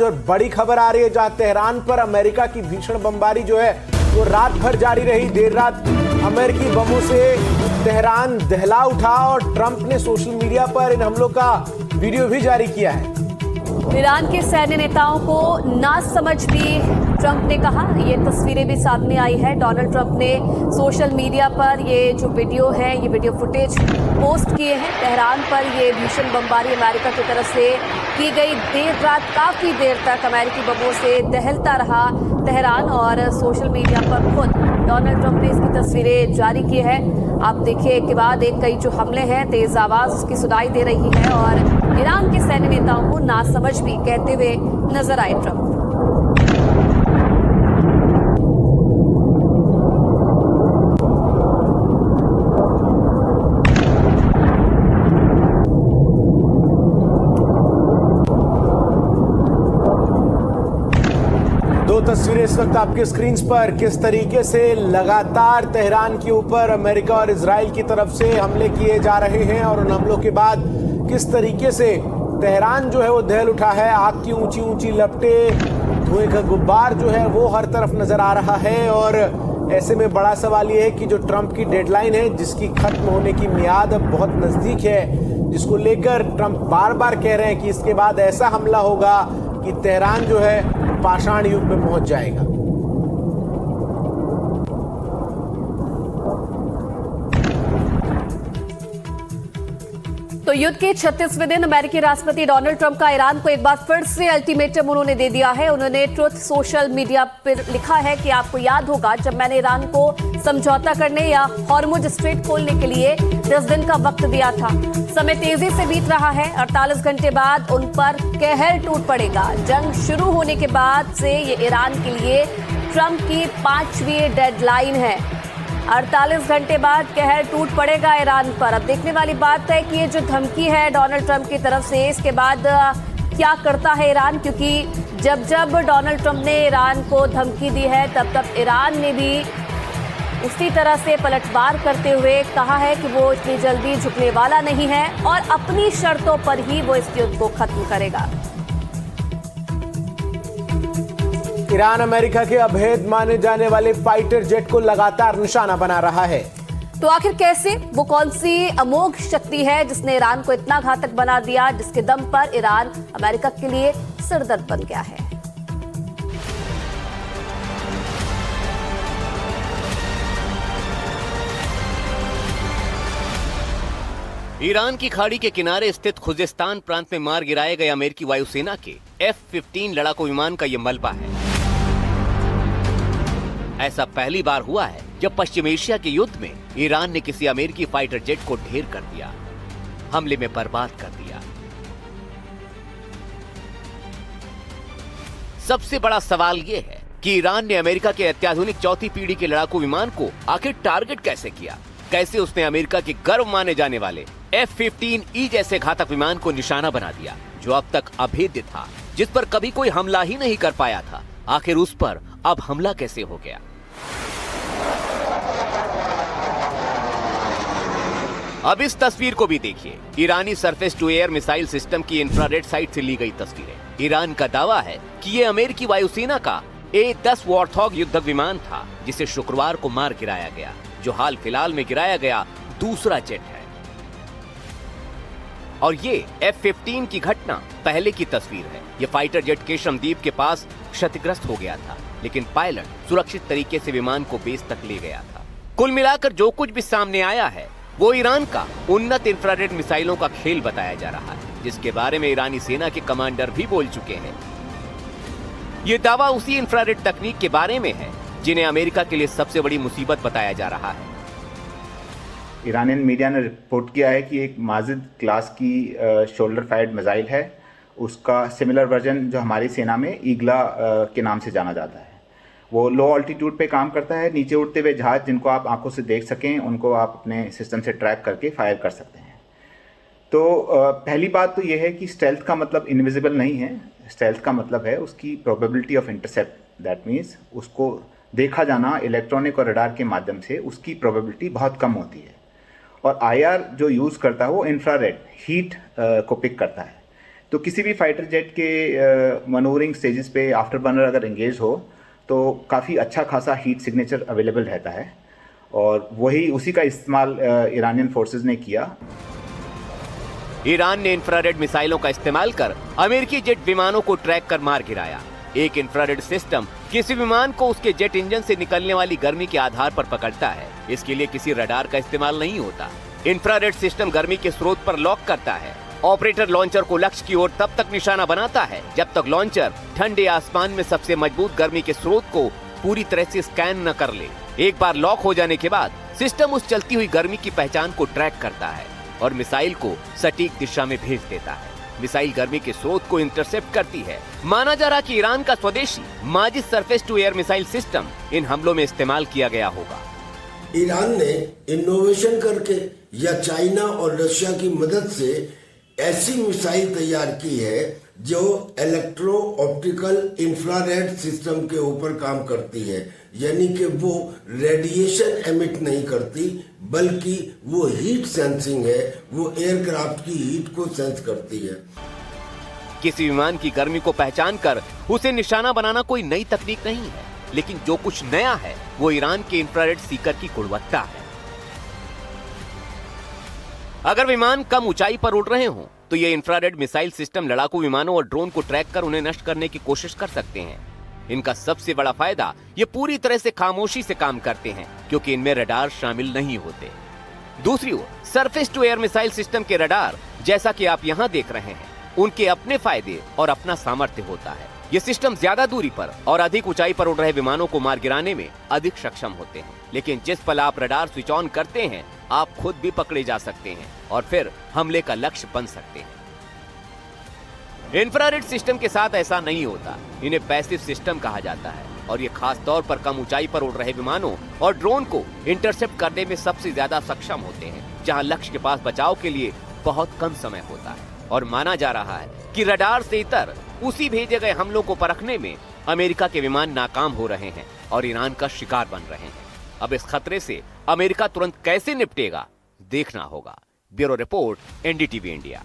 और बड़ी खबर आ रही है जहां तेहरान पर अमेरिका की भीषण बमबारी जो है वो रात भर जारी रही। देर रात अमेरिकी बमों से तेहरान दहला उठा और ट्रंप ने सोशल मीडिया पर इन हमलों का वीडियो भी जारी किया है। ईरान के सैन्य नेताओं को नासमझ भी ट्रंप ने कहा। ये तस्वीरें भी सामने आई है। डोनाल्ड ट्रंप ने सोशल मीडिया पर ये जो वीडियो है, ये वीडियो फुटेज पोस्ट किए हैं। तेहरान पर ये भीषण बमबारी अमेरिका की तरफ से की गई। देर रात काफी देर तक अमेरिकी बमों से दहलता रहा तेहरान और सोशल मीडिया पर खुद डोनाल्ड ट्रंप ने इसकी तस्वीरें जारी की है। आप देखिए, एक के बाद एक कई जो हमले हैं, तेज आवाज उसकी सुनाई दे रही है और ईरान के सैन्य नेताओं को नासमझ भी कहते हुए नजर आए ट्रंप। दो तस्वीरें इस वक्त आपके स्क्रीन पर किस तरीके से लगातार तेहरान के ऊपर अमेरिका और इजराइल की तरफ से हमले किए जा रहे हैं और उन हमलों के बाद किस तरीके से तेहरान जो है वो दहल उठा है। आग की ऊंची ऊंची लपटें, धुएं का गुब्बार जो है वो हर तरफ नजर आ रहा है। और ऐसे में बड़ा सवाल ये है कि जो ट्रंप की डेडलाइन है, जिसकी खत्म होने की मियाद अब बहुत नजदीक है, जिसको लेकर ट्रंप बार बार कह रहे हैं कि इसके बाद ऐसा हमला होगा कि तेहरान जो है पाषाण युग में पहुंच जाएगा। तो युद्ध के 36वें दिन अमेरिकी राष्ट्रपति डोनाल्ड ट्रंप का ईरान को एक बार फिर से अल्टीमेटम उन्होंने दे दिया है। उन्होंने ट्रुथ सोशल मीडिया पर लिखा है कि आपको याद होगा जब मैंने ईरान को समझौता करने या हॉर्मुज स्ट्रेट खोलने के लिए 10 दिन का वक्त दिया था। समय तेजी से बीत रहा है। 48 घंटे बाद उन पर कहर टूट पड़ेगा। जंग शुरू होने के बाद से ये ईरान के लिए ट्रंप की 5वीं डेडलाइन है। 48 घंटे बाद कहर टूट पड़ेगा ईरान पर। अब देखने वाली बात है कि ये जो धमकी है डोनाल्ड ट्रंप की तरफ से, इसके बाद क्या करता है ईरान, क्योंकि जब जब डोनाल्ड ट्रंप ने ईरान को धमकी दी है तब तब ईरान ने भी उसी तरह से पलटवार करते हुए कहा है कि वो इतनी जल्दी झुकने वाला नहीं है और अपनी शर्तों पर ही वो इस युद्ध को खत्म करेगा। ईरान अमेरिका के अभेद माने जाने वाले फाइटर जेट को लगातार निशाना बना रहा है। तो आखिर कैसे, वो कौन सी अमोघ शक्ति है जिसने ईरान को इतना घातक बना दिया, जिसके दम पर ईरान अमेरिका के लिए सिरदर्द बन गया है? ईरान की खाड़ी के किनारे स्थित खुजेस्तान प्रांत में मार गिराए गए अमेरिकी वायुसेना के F-15 लड़ाकू विमान का यह मलबा है। ऐसा पहली बार हुआ है जब पश्चिम एशिया के युद्ध में ईरान ने किसी अमेरिकी फाइटर जेट को ढेर कर दिया, हमले में बर्बाद कर दिया। सबसे बड़ा सवाल यह है कि ईरान ने अमेरिका के अत्याधुनिक चौथी पीढ़ी के लड़ाकू विमान को आखिर टारगेट कैसे किया। कैसे उसने अमेरिका के गर्व माने जाने वाले F-15E जैसे घातक विमान को निशाना बना दिया, जो अब तक अभेद्य था, जिस पर कभी कोई हमला ही नहीं कर पाया था। आखिर उस पर अब हमला कैसे हो गया? अब इस तस्वीर को भी देखिए। ईरानी surface to air missile system की इंफ्रारेड साइट से ली गई तस्वीरें। ईरान का दावा है कि ये अमेरिकी वायुसेना का A-10 वॉर्थॉग युद्धक विमान था, जिसे शुक्रवार को मार गिराया गया, जो हाल फिलहाल में गिराया गया दूसरा जेट है। और ये F-15 की घटना पहले की तस्वीर है। ये फाइटर जेट केशमद्वीप के पास क्षतिग्रस्त हो गया था, लेकिन पायलट सुरक्षित तरीके से विमान को बेस तक ले गया था। कुल मिलाकर जो कुछ भी सामने आया है वो ईरान का उन्नत इंफ्रारेड मिसाइलों का खेल बताया जा रहा है, जिसके बारे में ईरानी सेना के कमांडर भी बोल चुके हैं। ये दावा उसी इंफ्रारेड तकनीक के बारे में है जिन्हें अमेरिका के लिए सबसे बड़ी मुसीबत बताया जा रहा है। ईरानियन मीडिया ने रिपोर्ट किया है कि एक माजिद क्लास की शोल्डर फायर्ड मिसाइल है, उसका सिमिलर वर्जन जो हमारी सेना में ईगला के नाम से जाना जाता है। वो लो ऑल्टीट्यूड पे काम करता है। नीचे उड़ते हुए जहाज जिनको आप आंखों से देख सकें, उनको आप अपने सिस्टम से ट्रैक करके फायर कर सकते हैं। तो पहली बात तो ये है कि स्टेल्थ का मतलब इनविजिबल नहीं है। स्टेल्थ का मतलब है उसकी probability of intercept. That means उसको देखा जाना इलेक्ट्रॉनिक और रडार के माध्यम से, उसकी प्रोबेबिलिटी बहुत कम होती है। और आईआर जो यूज़ करता है वो इंफ्रारेड हीट को पिक करता है। तो किसी भी फाइटर जेट के मनूवरिंग स्टेजेस पे आफ्टर बर्नर अगर एंगेज हो तो काफ़ी अच्छा खासा हीट सिग्नेचर अवेलेबल रहता है, और वही उसी का इस्तेमाल ईरानियन फोर्सेस ने किया। ईरान ने इंफ्रारेड मिसाइलों का इस्तेमाल कर अमेरिकी जेट विमानों को ट्रैक कर मार गिराया। एक इंफ्रारेड सिस्टम किसी विमान को उसके जेट इंजन से निकलने वाली गर्मी के आधार पर पकड़ता है। इसके लिए किसी रडार का इस्तेमाल नहीं होता। इंफ्रारेड सिस्टम गर्मी के स्रोत पर लॉक करता है। ऑपरेटर लॉन्चर को लक्ष्य की ओर तब तक निशाना बनाता है जब तक लॉन्चर ठंडे आसमान में सबसे मजबूत गर्मी के स्रोत को पूरी तरह से स्कैन न कर ले। एक बार लॉक हो जाने के बाद सिस्टम उस चलती हुई गर्मी की पहचान को ट्रैक करता है और मिसाइल को सटीक दिशा में भेज देता है। मिसाइल गर्मी के स्रोत को इंटरसेप्ट करती है। माना जा रहा कि ईरान का स्वदेशी Majid surface to air missile system इन हमलों में इस्तेमाल किया गया होगा। ईरान ने इनोवेशन करके या चाइना और रशिया की मदद से ऐसी मिसाइल तैयार की है जो इलेक्ट्रो ऑप्टिकल इंफ्रारेड सिस्टम के ऊपर काम करती है, यानी कि वो रेडिएशन एमिट नहीं करती बल्कि वो हीट सेंसिंग है, वो एयरक्राफ्ट की हीट को सेंस करती है। किसी विमान की गर्मी को पहचान कर उसे निशाना बनाना कोई नई तकनीक नहीं है, लेकिन जो कुछ नया है वो ईरान के इंफ्रारेड सीकर की गुणवत्ता है। अगर विमान कम ऊंचाई पर उड़ रहे हों तो ये इंफ्रारेड मिसाइल सिस्टम लड़ाकू विमानों और ड्रोन को ट्रैक कर उन्हें नष्ट करने की कोशिश कर सकते हैं। इनका सबसे बड़ा फायदा ये पूरी तरह से खामोशी से काम करते हैं क्योंकि इनमें रडार शामिल नहीं होते। दूसरी ओर surface to air missile system के रडार, जैसा कि आप यहाँ देख रहे हैं, उनके अपने फायदे और अपना सामर्थ्य होता है। ये सिस्टम ज्यादा दूरी पर और अधिक ऊंचाई पर उड़ रहे विमानों को मार गिराने में अधिक सक्षम होते हैं, लेकिन जिस पल आप रडार स्विच ऑन करते हैं आप खुद भी पकड़े जा सकते हैं और फिर हमले का लक्ष्य बन सकते हैं। इंफ्रारेड सिस्टम के साथ ऐसा नहीं होता। इन्हें पैसिव सिस्टम कहा जाता है और ये खास तौर पर कम ऊंचाई पर उड़ रहे विमानों और ड्रोन को इंटरसेप्ट करने में सबसे ज्यादा सक्षम होते हैं, जहां लक्ष्य के पास बचाव के लिए बहुत कम समय होता है। और माना जा रहा है कि रडार से इतर उसी भेजे गए हमलों को परखने में अमेरिका के विमान नाकाम हो रहे हैं और ईरान का शिकार बन रहे हैं। अब इस खतरे से अमेरिका तुरंत कैसे निपटेगा देखना होगा। Bureau report, NDTV India.